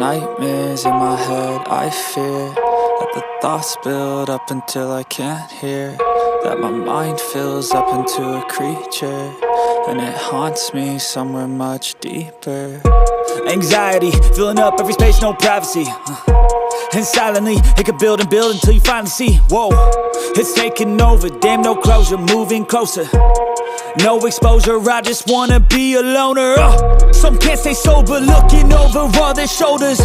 nightmares in my head, I fear that the thoughts build up until I can't hear, that my mind fills up into a creature, and it haunts me somewhere much deeper. Anxiety, filling up every space, no privacy. And silently, it could build and build until you finally see, whoa, it's taking over, damn no closure, moving closer. No exposure, I just wanna be a loner. Some can't stay sober, looking over all their shoulders,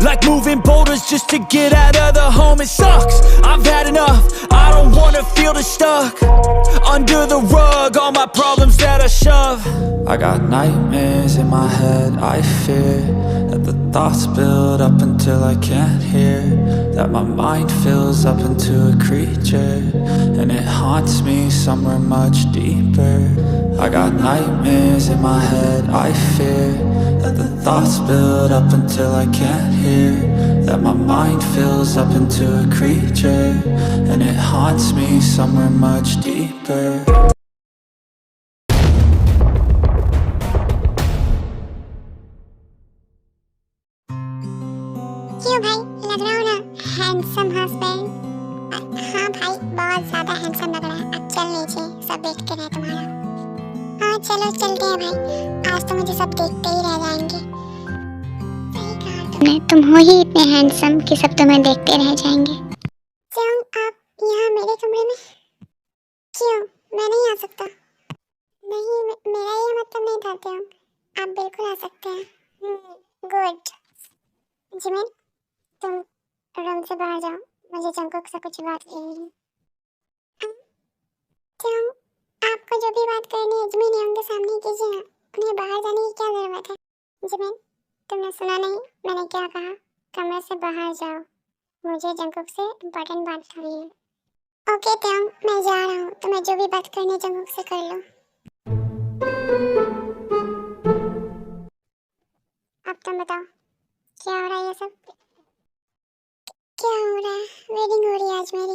like moving boulders just to get out of the home. It sucks, I've had enough, I don't wanna feel the stuck under the rug, all my problems that I shove. I got nightmares in my head, I fear that the thoughts build up until I can't hear, that my mind fills up into a creature, and it haunts me somewhere much deeper. I got nightmares in my head, I fear that the thoughts build up until I can't hear, that my mind fills up into a creature, and it haunts me somewhere much deeper. क्यों भाई, लग रहा हो ना handsome husband? हाँ भाई, बहुत ज्यादा हैंडसम लग रहा है। अब चल नीचे, सब देखते रहे तुम्हारा। हाँ चलो चलते हैं भाई, आज तो मुझे सब देखते ही रह जाएंगे। सही कहा तुमने, तुम हो ही इतने हैंडसम कि सब तुम्हें देखते रह जाएंगे। क्यों आप यहाँ मेरे कमरे में? क्यों, मैं नहीं आ सकता? नहीं, मेरा ये मतलब नहीं था क्यों, आप बिल्कुल आ सकते हैं। गुड। जिमिन, तुम रूम से बाहर जाओ, मुझे जंकुक से कुछ बात करनी है। क्यों, आपको जो भी बात करनी है जिमिन उनके सामने कीजिए ना, उन्हें बाहर जाने की क्या जरूरत है? जिमिन, तुमने सुना नहीं मैंने क्या कहा? कमरे से बाहर जाओ, मुझे जंकुक से इम्पोर्टेंट बात करनी है। ओके त्यों, मैं जा रहा हूँ, तुम्हें जो भी बात करनी है जंकुक से कर लो। अब तुम बताओ, क्या हो रहा है ये सब? क्या हो रहा है? वेडिंग हो रही है आज मेरी,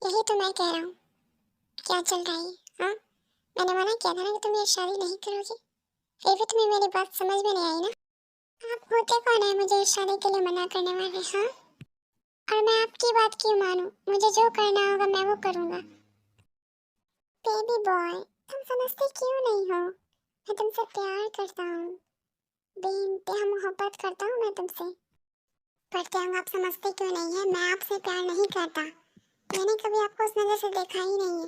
यही तो मैं कह रहा हूँ। क्या चल रहा है? हाँ, मैंने मना किया था ना कि तुम ये शादी नहीं करोगी, फिर भी तुम्हें मेरी बात समझ में नहीं आई ना? आप होते कौन है मुझे इस शादी के लिए मना करने वाले? हाँ, और मैं आपकी बात क्यों मानूं? मुझे जो करना होगा मैं वो करूँगा। बेबी बॉय, तुम समझते क्यों नहीं हो? मैं तुमसे प्यार करता हूँ, बेइंतहा मोहब्बत करता हूँ मैं तुमसे। पर क्या आप समझते क्यों नहीं है? मैं आपसे प्यार नहीं करता, मैंने कभी आपको उस नज़र से देखा ही नहीं है।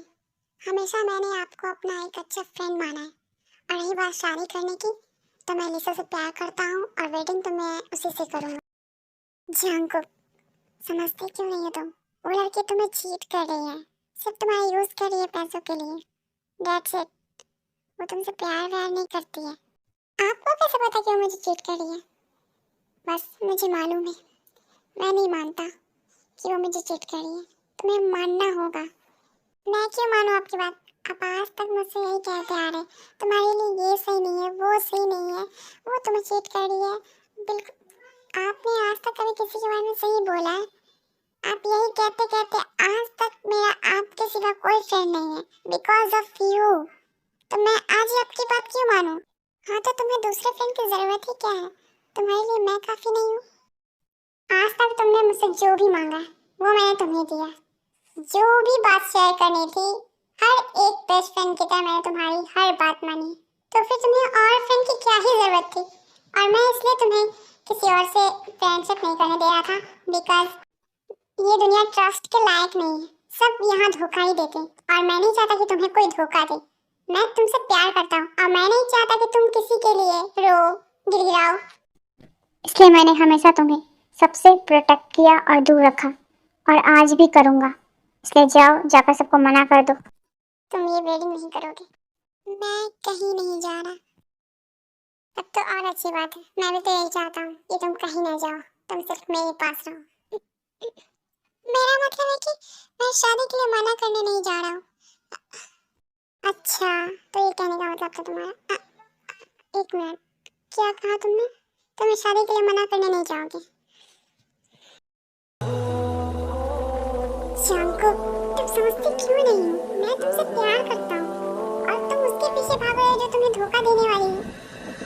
हमेशा मैंने आपको अपना एक अच्छा फ्रेंड माना है। और रही बात शादी करने की, तो मैं लिसा से प्यार करता हूँ और वेडिंग तो मैं उसी से करूँगा। जंकुक, समझते क्यों नहीं है तुम? वो लड़की तुम्हें चीट कर रही है, सिर्फ तुम्हारा यूज़ कर रही है पैसों के लिए। दैट्स इट, वो तुमसे प्यार व्यार नहीं करती है। आपको कैसे पता कि वो मुझे चीट कर रही है? बस मुझे मालूम है, मैं नहीं मानता कि वो मुझे चीट कर रही है, तुम्हें मानना होगा। मैं क्यों मानूं आपकी बात? आप आज तक मुझसे यही कहते आ रहे, तुम्हारे लिए ये सही नहीं है, वो सही नहीं है, वो तुम्हें चीट कर रही है। बिल्कुल, आपने आज तक कभी किसी के बारे में सही बोला है? आप यही कहते कहते आज तक मेरा आपके सिवा कोई फ्रेंड नहीं है, बिकॉज ऑफ यू। तो मैं आज ही आपकी बात क्यों मानूं? हाँ, तो तुम्हें दूसरे फ्रेंड की जरूरत ही क्या है? तुम्हारे लिए मैं काफी नहीं हूँ? आज तक तुमने मुझसे जो भी मांगा वो मैंने तुम्हें दिया, जो भी बात शेयर करनी थी, हर एक बेस्ट फ्रेंड की तरह मैंने तुम्हारी हर बात मानी। तो फिर तुम्हें और फ्रेंड की क्या ही जरूरत थी? और मैं इसलिए तुम्हें किसी और से फ्रेंडशिप नहीं करने दे रहा था, बिकॉज ये दुनिया ट्रस्ट के लायक नहीं है, सब यहाँ धोखा ही देते हैं और मैं नहीं चाहता कि तुम्हें कोई धोखा दे। मैं तुमसे प्यार करता हूँ और मैं नहीं चाहता कि तुम किसी के लिए रो गिड़गिड़ाओ, इसलिए मैंने हमेशा तुम्हें सबसे प्रोटेक्ट किया और दूर रखा, और आज भी करूँगा। इसलिए जाओ, जाकर सबको मना कर दो, तुम ये वेडिंग नहीं करोगे। मैं कहीं नहीं जा रहा। अब तो और अच्छी बात है, मैं भी तो यही चाहता हूँ कि तुम कहीं ना जाओ, तुम सिर्फ मेरे पास रहो। मेरा मतलब है कि मैं शादी के लिए मना करने नहीं जा रहा हूँ। अच्छा, तो ये कहने का मतलब था तुम्हारा? एक मिनट, क्या कहा तुमने? तुम्हें शादी के लिए मना करने नहीं जाओगे? जंकुक, तुम समझते क्यों नहीं हो? मैं तुमसे प्यार करता हूँ और तुम उसके पीछे भाग रहे हो जो तुम्हें धोखा देने वाली है।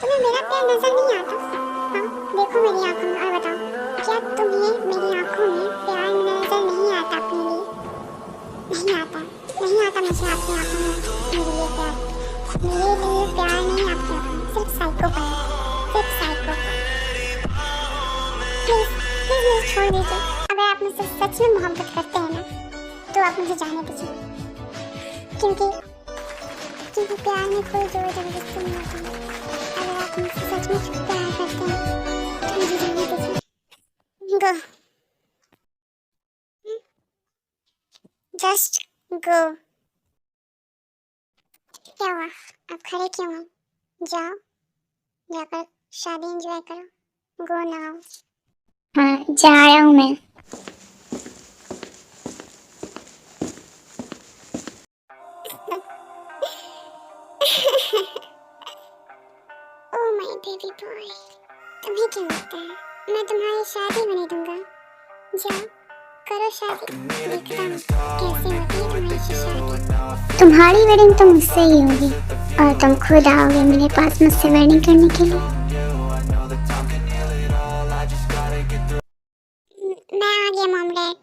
तुम्हें मेरा प्यार नजर नहीं आता? हाँ, देखो मेरी आंखों में साइकोपैथ, सिर्फ साइकोपैथ। प्लीज प्लीज मुझे छोड़ दीजिए। अगर आप मुझसे सच में मोहब्बत करते हैं ना, तो आप मुझे जाने दीजिए, क्योंकि प्यार में कोई जोर जबरदस्ती नहीं होती। अगर आप मुझसे सच में प्यार करते हैं तो मुझे जाने दीजिए। गो, जस्ट गो। क्या हुआ, आप खड़े क्यों हो? जाओ, जाकर शादी एंजॉय करो। Go now. हाँ, जा रहा हूँ मैं। ओह माय बेबी बॉय, तुम्हें क्या लगता है मैं तुम्हारी शादी में नहीं दूंगा? जाओ, करो शादी। देखता हूँ कैसे होती है तुम्हारी शादी। तुम्हारी वेडिंग तो मुझसे ही होगी, और तुम खुद आओगे मेरे पास मुझसे वेडिंग करने के लिए। मैं आ गया मॉम डैड।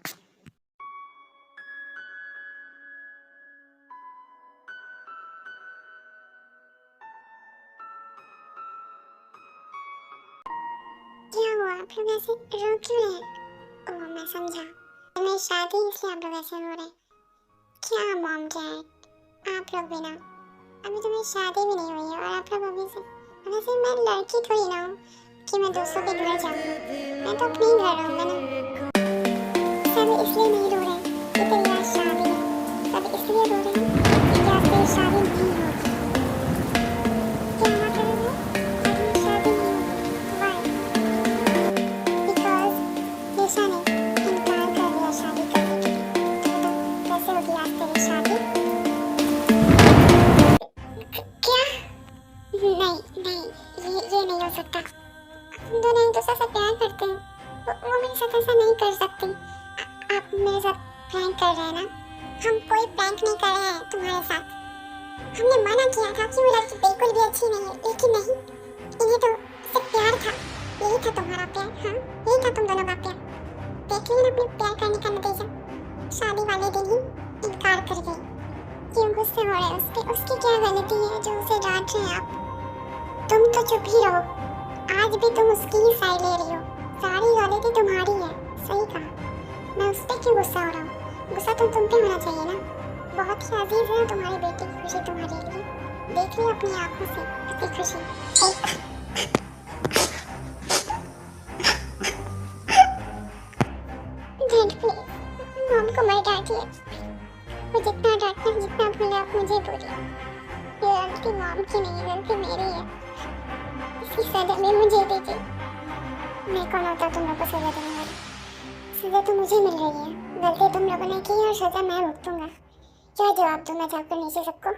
क्या हुआ, आप लोग ऐसे रो क्यों रहे? ओह मैं समझा, मेरी शादी इसलिए आप लोग ऐसे रो रहे। क्या मॉम डैड, आप लोग भी ना, अभी तो मेरी शादी भी नहीं हुई है और आप लोग अभी से, वैसे मैं लड़की थोड़ी ना हूँ कि मैं दूसरों के घर जाऊँगी। मैं तो अपने ही घर रहूँगा ना। सब इसलिए नहीं रो रहे कि तेरी आज शादी है, सब इसलिए रो रहे हैं कि आज तेरी शादी नहीं होगी। क्या मतलब है? आज मेरी शादी नहीं होगी। Why? Because निशा ने इनकार कर दिया शादी करने के लिए। तो कैसे होगी आज तेरी शादी? क्या? नहीं, ये नहीं हो सकता। हम दोनों एक दूसरे से प्यार करते हैं, वो मेरे साथ ऐसा नहीं कर सकती। आप मेरे साथ प्रैंक कर रहे हैं ना? हम कोई प्रैंक नहीं कर रहे हैं तुम्हारे साथ। हमने मना किया था कि वो लड़की बिल्कुल भी अच्छी नहीं है, लेकिन नहीं, इन्हें तो सिर्फ प्यार था। यही था तुम्हारा प्यार, हाँ, यही था तुम दोनों का प्यार। देख लिया ना अपने प्यार करने का नतीजा, शादी वाले दिन ही इनकार कर गई। क्यों गुस्से हो रहे हो? उसकी क्या गलती है जो उसे डांट रहे हैं आप? तुम तो चुप ही रहो, आज भी तुम उसकी ही साइड ले रही हो। सारी गलती तुम्हारी है। सही कहा, मैं उस पर क्यों गुस्सा हो रहा हूँ? गुस्सा तो तुम पे होना चाहिए ना। बहुत ही अजीज है तुम्हारी बेटी की खुशी तुम्हारे लिए। देख ली अपनी आंखों से उसकी खुशी। डैड प्लीज, मॉम को मत डांटिए। वो जितना डांटना जितना भूले आप मुझे बोलिए। ये गलती मॉम की नहीं, गलती मेरी है। इसकी सजा भी मुझे दीजिए। मैं कौन होता तुम लोगों को सजा देने वाली? सजा तो मुझे मिल रही है, गलती तुम लोगों ने की और सजा मैं भुगतूंगा। क्या जवाब दूं मैं जाकर नीचे सबको?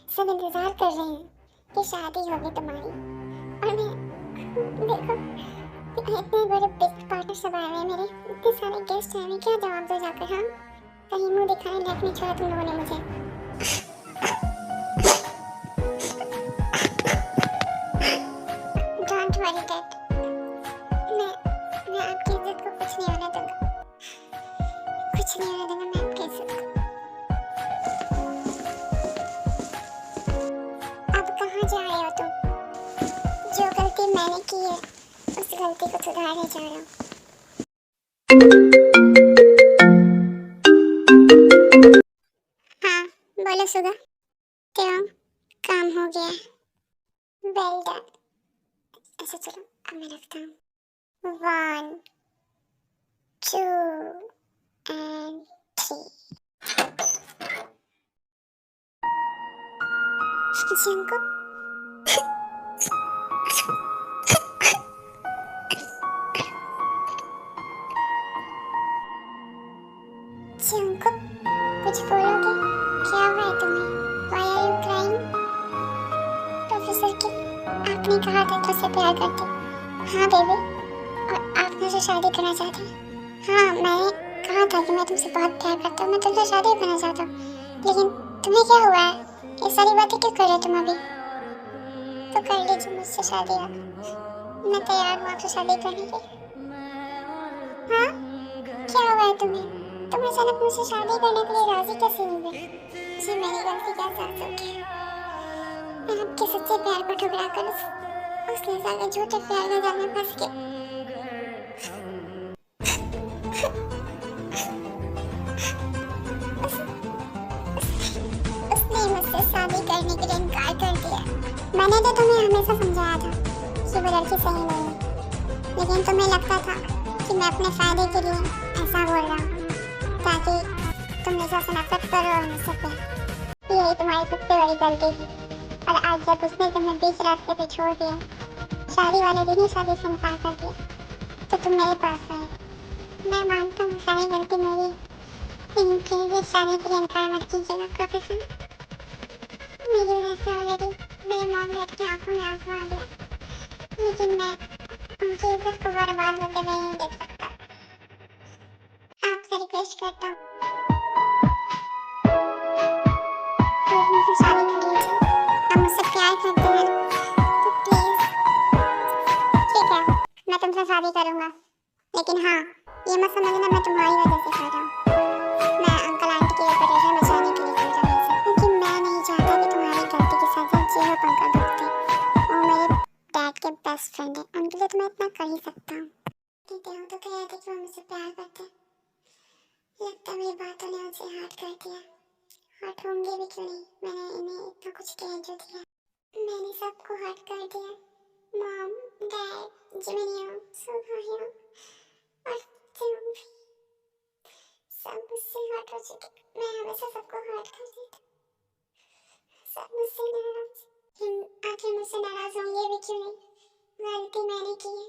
सब इंतजार कर रहे हैं कि शादी होगी तुम्हारी, और मैं देखो इतने बड़े बिग पार्टी सब आए हैं मेरे, इतने सारे गेस्ट आए हैं, क्या जवाब दूं जाकर? हाँ, कहीं मुंह दिखाने लायक नहीं छोड़ा तुम लोगों ने मुझे। डोंट वरी डैड, मैं आपकी इज्जत को कुछ नहीं होने दूंगा, कुछ नहीं होने दूंगा मैं आपकी इज्जत को। अब कहाँ जा रहे हो तुम? जो गलती मैंने की है उस गलती को सुधारने जा रहा हूँ। हाँ बोलो सुगा, क्यों काम हो गया? Well done. अच्छा चलो अब मैं रखता हूँ। 1 2 and 3। जंको जंको कुछ बोलोगे? क्या हुआ है तुम्हें? Why are you crying? Professor की आपने कहा था तुझसे प्यार करती। हाँ बेबी, और आप मुझसे शादी करना चाहती? हाँ, मैंने कहा था कि मैं तुमसे बहुत प्यार करता हूँ, मैं तुमसे शादी करना चाहता हूँ। लेकिन तुम्हें क्या हुआ है? ये सारी बातें क्यों कर रहे हो तुम अभी? तो कर लीजिए मुझसे शादी अब, मैं तैयार हूँ आपसे शादी करने के। हाँ, क्या हुआ है तुम्हें? तुम अचानक मुझसे शादी करने के लिए राजी कैसे हो गए? जी मेरी गलती का एहसास हो गया। मैं आपके सच्चे प्यार को ठुकरा कर उस लिसा के झूठे प्यार में जाल में फंस के उसने मुझसे शादी करने के लिए इनकार कर दिया। मैंने तो तुम्हें हमेशा समझाया था कि वो लड़की सही नहीं है, लेकिन तुम्हें लगता था कि मैं अपने फायदे के लिए ऐसा बोल रहा हूँ ताकि तुम लिसा से नफरत करो और मुझसे प्यार। यही तुम्हारी सबसे बड़ी गलती थी। और आज जब उसने तुम्हें बीच रास्ते पे छोड़ दिया, शादी वाले दिन ही शादी से इनकार कर दिया, तो तुम मेरे पास आए। मैं मानता हूँ सारी गलती मेरी, लेकिन प्लीज इस शादी के लिए इनकार मत कीजिएगा प्रोफेसर। मेरी वजह से ऑलरेडी मेरी मॉम डैड की आंखों में आंसू आ गया, लेकिन मैं उनकी इज्जत को बर्बाद होते हुए नहीं देख सकता। आपसे रिक्वेस्ट करता हूँ, प्लीज मुझसे शादी कर लीजिए। आप मुझसे प्यार करते हैं तो प्लीज। ठीक है, मैं तुमसे शादी करूंगा, लेकिन हाँ, ये मत समझना मैं तुम्हारी वजह से कर रहा हूँ। मैं अंकल आंटी के ऊपर प्रेशर मचाने के लिए कर रहा हूँ, क्योंकि मैं नहीं चाहता कि तुम्हारी गलती की सजा जेल पंकज भुगते। वो मेरे डैड के बेस्ट फ्रेंड है, उनके लिए तो मैं इतना कर ही सकता हूँ। ठीक है, वो तो कह रहे थे कि वो मुझसे प्यार करते। लगता है मेरी बातों ने उनसे हर्ट कर दिया। हर्ट होंगे भी क्यों नहीं, मैंने इन्हें इतना कुछ कह जो दिया। मैंने सबको हर्ट कर दिया, मॉम, डैड, जिमिनियो, सुभाहियो और तुम भी। सब मुझसे हर्ट हो चुके। मैं हमेशा सबको हर्ट करती थी। सब मुझसे नाराज। आखिर मुझसे नाराज होंगे भी क्यों नहीं, गलती मैंने की है,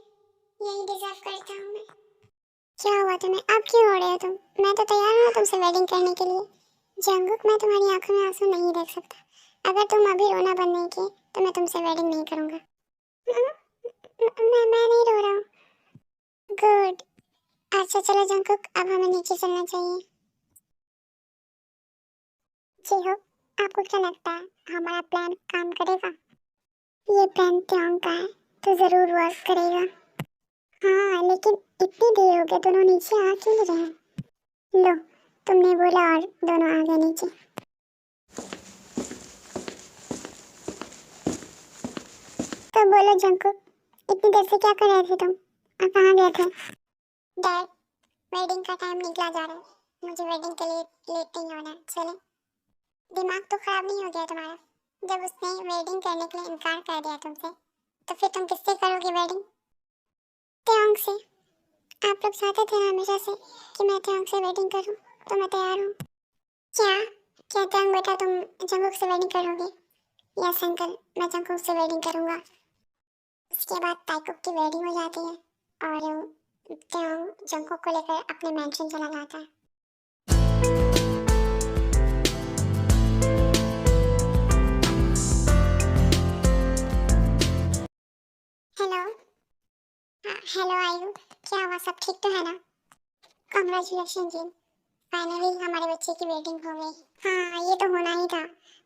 यही डिजर्व करता हूँ मैं। क्या हुआ तुम्हें? अब क्यों हो रहे हो तुम? मैं तो तैयार हूँ तुमसे वेडिंग करने के लिए। जंगकुक, मैं तुम्हारी आंखों में आंसू नहीं देख सकता। अगर तुम अभी रोना बंद नहीं किए तो मैं तुमसे वेडिंग नहीं करूँगा। मैं नहीं रो रहा हूँ। गुड। अच्छा चलो जंगकुक, अब हमें नीचे चलना चाहिए। जी हो, आपको क्या लगता है हमारा प्लान काम करेगा? ये प्लान त्योंग का है तो जरूर वर्क करेगा। हाँ, लेकिन इतनी देर हो गई, दोनों नीचे आ क्यों नहीं रहे? लो, तुमने बोला और दोनों आ गए नीचे। तो बोलो जंगकुक, इतनी देर से क्या कर रहे थे तुम और कहाँ गए थे? डैड, वेडिंग का टाइम निकला जा रहा है, मुझे वेडिंग के लिए लेट नहीं होना है। चले। दिमाग तो खराब नहीं हो गया तुम्हारा? जब उसने वेडिंग करने के लिए इनकार कर दिया तुमसे, तो फिर तुम किससे करोगे वेडिंग? त्योंग से। आप लोग चाहते थे ना हमेशा से कि मैं त्योंग से वेडिंग करूं, तो मैं तैयार हूं। क्या क्या त्योंग बेटा, तुम जंगकुक से वेडिंग करोगे? यस अंकल, मैं जंगकुक से वेडिंग करूंगा। उसके बाद ताइकुक की वेडिंग हो जाती है और त्योंग जंगकुक को लेकर अपने मैंशन चला जाता है। हेलो। हाँ, हेलो आयु, क्या हुआ, सब ठीक तो है ना? कांग्रेचुलेशन जी, फाइनली हमारे बच्चे की वेडिंग हो गई। हाँ, ये तो होना ही था।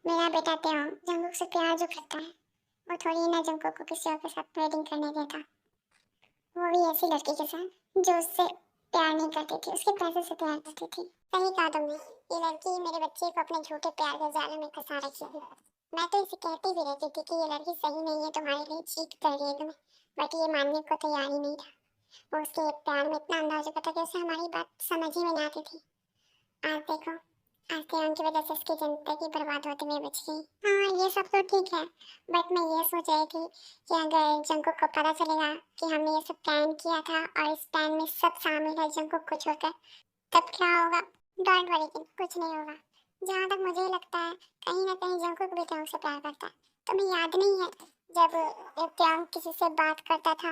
मेरा बेटा त्योंग जंगकुक से प्यार जो करता है, वो थोड़ी ना जंगकुक को किसी और के साथ वेडिंग करने देता, वो भी ऐसी लड़की के साथ जो उससे प्यार नहीं करती थी, उसके पैसे से प्यार करती थी। सही कहा तुमने, ये लड़की मेरे बच्चे को अपने झूठे प्यार के जाल में फंसा रखी है। मैं तो इसे कहती भी रहती थी कि ये लड़की सही नहीं है तुम्हारे लिए, चीट कर रही है तुम्हें, बट ये मानने को तैयार ही नहीं था। वो उसके प्यार में इतना अंधा हो चुका था कि उसे हमारी बात समझ ही में नहीं आती थी। आज देखो, आज त्योहार की वजह से उसकी जिंदगी बर्बाद होते हुए बच गई। हाँ, ये सब तो ठीक है, बट मैं ये सोच रही थी कि अगर जंगकुक को पता चलेगा कि हमने ये सब प्लान किया था और इस प्लान में सब शामिल है जंगकुक को छोड़कर, तब क्या होगा? डोंट वरी, कुछ नहीं होगा। जहाँ तक मुझे लगता है, कहीं ना कहीं जंगकुक भी त्योंग से प्यार करता है। तुम्हें याद नहीं है जब त्योंग किसी से बात करता था,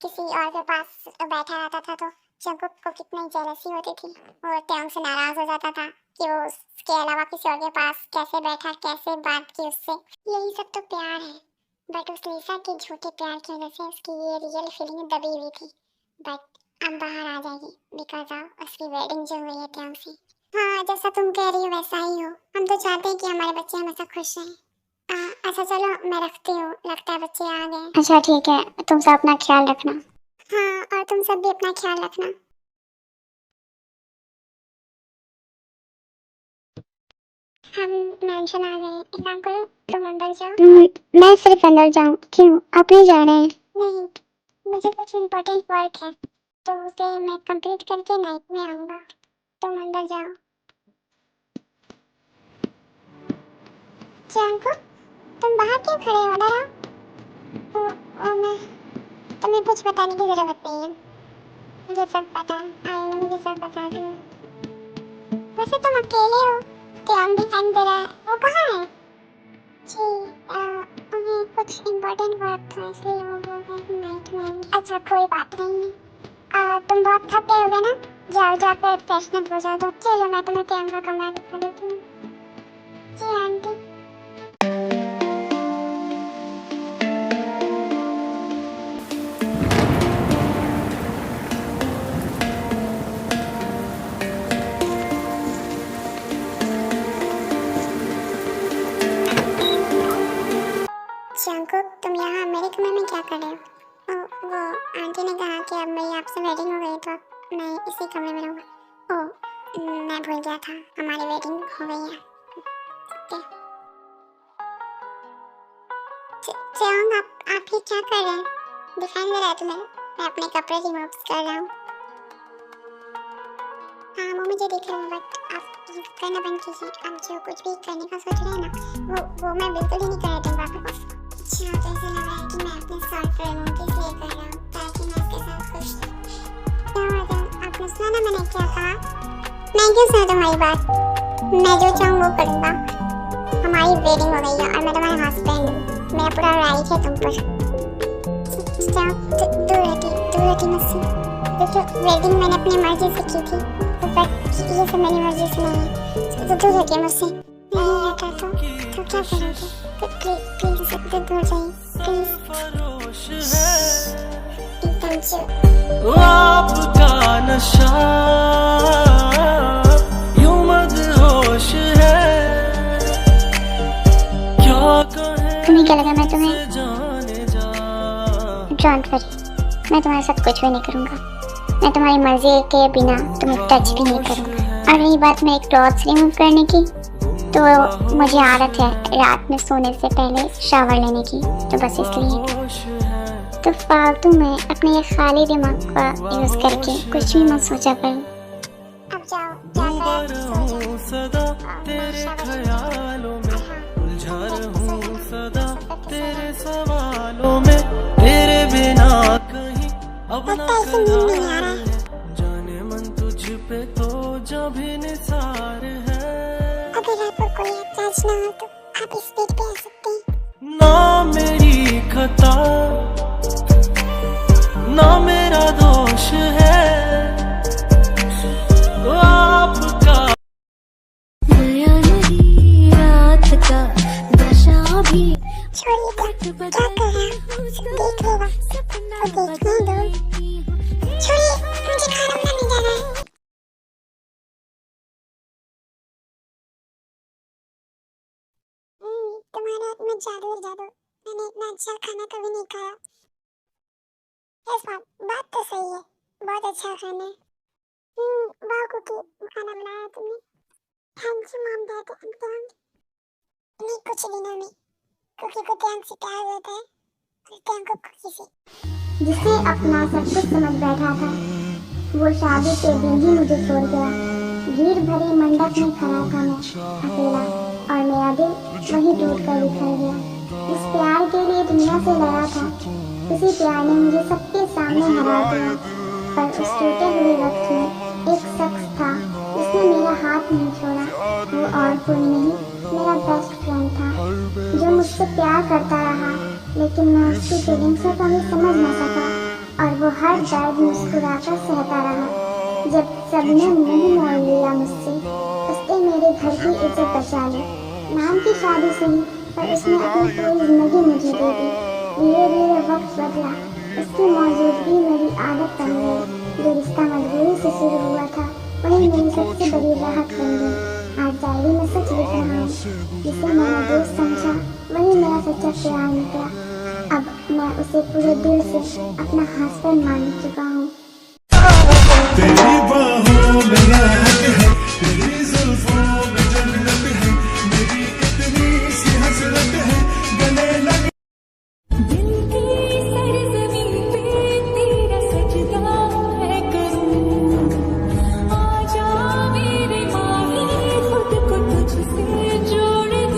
किसी और के पास बैठा रहता था, तो जंगकुक को कितनी जेलसी होती थी, वो त्योंग से नाराज हो जाता था कि वो उसके अलावा किसी और के पास कैसे बैठा, कैसे बात की उससे। यही सब तो प्यार है, बट उस लिसा के झूठे प्यार की वजह से उसकी ये रियल फीलिंग दबी हुई थी, बट अब बाहर आ जाएगी बिकॉज ऑफ उसकी वेडिंग जो हुई है त्योंग से। हाँ, जैसा तुम कह रही हो वैसा ही हो, हम तो चाहते हैं कि हमारे बच्चे हमेशा खुश रहें। अच्छा चलो, मैं रखती हूँ, लगता है बच्चे आ गए। अच्छा ठीक है, तुम सब अपना ख्याल रखना। हाँ, और तुम सब भी अपना ख्याल रखना। हम मेंशन आ गए, एक काम करो तुम अंदर जाओ। मैं सिर्फ अंदर जाऊँ? क्यों, आप नहीं जा रहे हैं? नहीं, मुझे कुछ इम्पोर्टेंट वर्क है तो उसे मैं कंप्लीट करके नाइट में आऊँगा। तुम अंदर जाओ। जानको, तुम बाहर क्यों खड़े हो? अंदर आओ। मैं तुम्हें कुछ बताने की जरूरत नहीं है, मुझे सब पता है, मुझे सब बता दो। वैसे तुम अकेले हो, ध्यान दिखाई दे रहा है, वो कहाँ है? जी, उन्हें कुछ इम्पोर्टेंट वर्क था इसलिए वो बोल रहे हैं नाइट में आएंगे। अच्छा कोई बात नहीं, तुम बहुत थक गए होगे ना, जाओ जाकर फ्रेशनअप हो जाओ। तो चलो मैं तुम्हें प्रियंका का कमरा दिखा देती हूँ। जी आंटी। जानको, तुम यहाँ मेरे कमरे में क्या कर रहे हो? वो आंटी ने कहा कि अब मेरी आपसे वेडिंग हो गई तो अब मैं इसी कमरे में रहूँगा। ओह, मैं भूल गया था, हमारी वेडिंग हो गई है। चांग, आप ये क्या कर रहे हैं? दिखाई दे रहा है तुम्हें? मैं अपने कपड़े रिमूव कर रहा हूँ। हाँ वो मुझे दिख रहा है, बट आप करना बंद कीजिए। आप जो कुछ भी करने का सोच रहे हैं ना, वो मैं बिल्कुल ही नहीं करने दूँगा आपको। अच्छा तो ऐसा लग रहा है कि मैं अपने साथ को रिमूव इसलिए कर रहा हूँ ताकि मैं उसके साथ खुश रहूँ। क्या हुआ था? आपने सुना ना मैंने क्या कहा? मैं क्यों सुना तुम्हारी बात? मैं जो चाहूँ वो करूँगा। हमारी वेडिंग हो गई है और मैं तुम्हारा हस्बैंड हूँ, मेरा पूरा राइट है तुम पर। जाओ, दूर हटी मुझसे। देखो वेडिंग मैंने अपनी मर्जी से की थी, पर ये सब मेरी मर्जी से नहीं है, तो दूर हटिए मुझसे। नहीं हटा तो क्या करोगे? प्लीज सबसे दूर जाइए, प्लीज। एकदम चुप। आपका नशा यूं मदहोश है, क्या कहे तुम्हें क्या लगा मैं तुम्हें? डोंट वरी, मैं तुम्हारे साथ कुछ भी नहीं करूँगा। मैं तुम्हारी मर्जी के बिना तुम्हें टच भी नहीं करूँगा। और रही बात मेरे क्लॉथ्स रिमूव करने की, तो मुझे आदत है रात में सोने से पहले शावर लेने की, तो बस इसलिए। तो फालतू में अपने ये खाली दिमाग का यूज़ करके कुछ भी मत सोचा करो। अब जाओ, सदा तेरे ख्यालों में उलझा रहूं, सदा तेरे सवालों में, तेरे बिना कहीं अब ना जाने मन तुझ पे तो जब भी निसार है। अगर आपको कोई एतराज ना हो तो आप इस बेड पे आ सकते हैं। ना मेरी खता ना मेरा दोष है, आपका रात का दशा भी। छोड़िए क्या कर रहा है? देख लेगा तो देखने दो। छोड़िए, मुझे खाना बनाने जाना है। तुम्हारे हाथ में जादू है जादू। मैंने इतना अच्छा खाना कभी नहीं खाया। यस बात तो सही है, बहुत अच्छा खाना है। वाह कुकी, खाना बनाया तुमने। Thank you mom dad uncle. नहीं कुछ दिनों में कुकी को त्यांग से प्यार होता है और त्यांग को कुकी से। जिसे अपना सब कुछ समझ बैठा था, वो शादी के दिन ही मुझे छोड़ गया। भीड़ भरे मंडप में खड़ा था मैं अकेला, और मेरा दिल वही टूट कर बिखर गया। इस प्यार के लिए दुनिया से लड़ा था, उसी प्यार ने मुझे सबके सामने हरा दिया। पर उस टूटे हुए वक्त में एक शख्स था जिसने मेरा हाथ नहीं छोड़ा। वो और कोई नहीं, मेरा बेस्ट फ्रेंड था जो मुझसे प्यार करता रहा, लेकिन मैं उसकी फीलिंग्स को कभी समझ न सका, और वो हर दर्द मुस्कुराकर सहता रहा। जब सबने मुंह मोड़ लिया मुझसे, उसने मेरे घर की इज्जत बचा ली। नाम की शादी सही, पर उसने अपनी पूरी जिंदगी मुझे दे दी। धीरे धीरे वक्त बदला, उसकी मौजूदगी मेरी आदत बन गई। जो रिश्ता मजबूरी से शुरू हुआ था, वही मेरी सबसे बड़ी राहत बन गई। आज डायरी में सच लिख रहा हूँ, जिसे मैंने दोस्त समझा वही मेरा सच्चा प्यार निकला। अब मैं उसे पूरे दिल से अपना हस्बैंड मान चुका हूँ। तेरी बाहों में